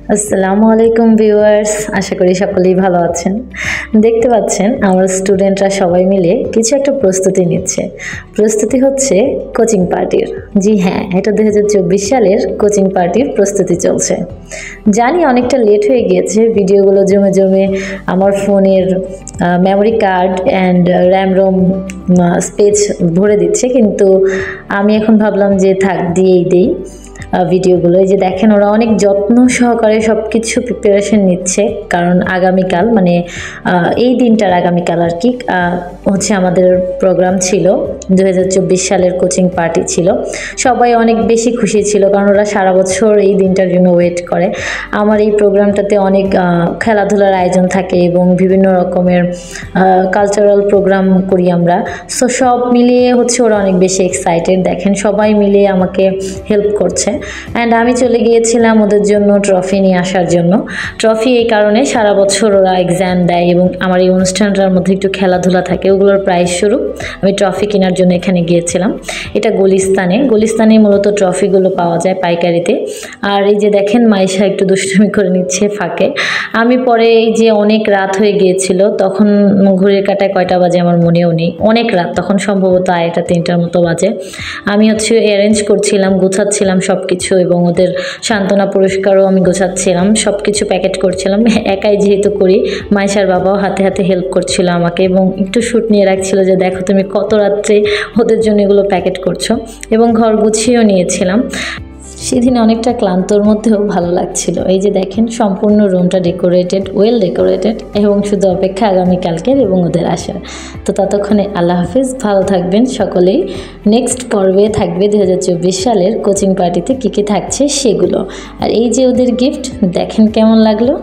আসসালামু আলাইকুম ভিউয়ার্স, আশা করি সকলেই ভালো আছেন। দেখতে পাচ্ছেন আমার স্টুডেন্টরা সবাই মিলে কিছু একটা প্রস্তুতি নিচ্ছে। প্রস্তুতি হচ্ছে কোচিং পার্টির। জি হ্যাঁ, এটা 2024 সালের কোচিং পার্টির প্রস্তুতি চলছে। জানি অনেকটা লেট হয়ে গিয়েছে, ভিডিওগুলো জমে জমে আমার ফোনের memory card and RAM ROM space ভরে দিচ্ছে, কিন্তু আমি এখন ভাবলাম যে থাক, দিয়েই দেই ভিডিওগুলো। এই যে দেখেন, ওরা অনেক যত্ন সহকারে সব কিছু প্রিপারেশন নিচ্ছে, কারণ আগামীকাল মানে এই দিনটার আগামীকাল আর কি হচ্ছে আমাদের প্রোগ্রাম ছিল। 2024 সালের কোচিং পার্টি ছিল। সবাই অনেক বেশি খুশি ছিল, কারণ ওরা সারা বছর এই দিনটার জন্য ওয়েট করে। আমার এই প্রোগ্রামটাতে অনেক খেলাধুলার আয়োজন থাকে এবং বিভিন্ন রকমের কালচারাল প্রোগ্রাম করি আমরা। সো সব মিলিয়ে হচ্ছে ওরা অনেক বেশি এক্সাইটেড। দেখেন সবাই মিলে আমাকে হেল্প করছে। অ্যান্ড আমি চলে গিয়েছিলাম ওদের জন্য ট্রফি নিয়ে আসার জন্য। ট্রফি এই কারণে, সারা বছর ওরা এক্সাম দেয় এবং আমার এই অনুষ্ঠানটার মধ্যে একটু খেলাধুলা থাকে, ওগুলোর প্রাইজ স্বরূপ আমি ট্রফি কেনার জন্য এখানে গিয়েছিলাম। এটা গুলিস্তানে মূলত ট্রফিগুলো পাওয়া যায় পাইকারিতে। আর এই যে দেখেন, মাইশা একটু দুষ্টুমি করে নিচ্ছে ফাঁকে। আমি পরে এই যে অনেক রাত হয়ে গিয়েছিল, তখন ঘড়ির কাঁটায় কয়টা বাজে আমার মনেও নেই, অনেক রাত, তখন সম্ভবত 2:30-3টার মতো বাজে। আমি হচ্ছে অ্যারেঞ্জ করছিলাম, গোছাচ্ছিলাম সব কিছু, এবং ওদের সান্ত্বনা পুরস্কারও আমি গোছাচ্ছিলাম, সব কিছু প্যাকেট করছিলাম। একাই যেহেতু করি, মাইশার বাবাও হাতে হাতে হেল্প করছিল আমাকে এবং একটু শ্যুট নিয়ে রাখছিল যে দেখো তুমি কত রাত্রে ওদের জন্য এগুলো প্যাকেট করছো, এবং ঘর গুছিয়েও নিয়েছিলাম। সেদিন অনেকটা ক্লান্তর মধ্যেও ভালো লাগছিল। এই যে দেখেন, সম্পূর্ণ রুমটা ডেকোরেটেড, ওয়েল ডেকোরেটেড, এবং শুধু অপেক্ষা আগামীকালকের এবং ওদের আসার। তো ততক্ষণে আল্লাহ হাফিজ, ভালো থাকবেন সকলেই। নেক্সট পর্বে থাকবে 2024 সালের কোচিং পার্টিতে কী কী থাকছে সেগুলো। আর এই যে ওদের গিফট, দেখেন কেমন লাগলো।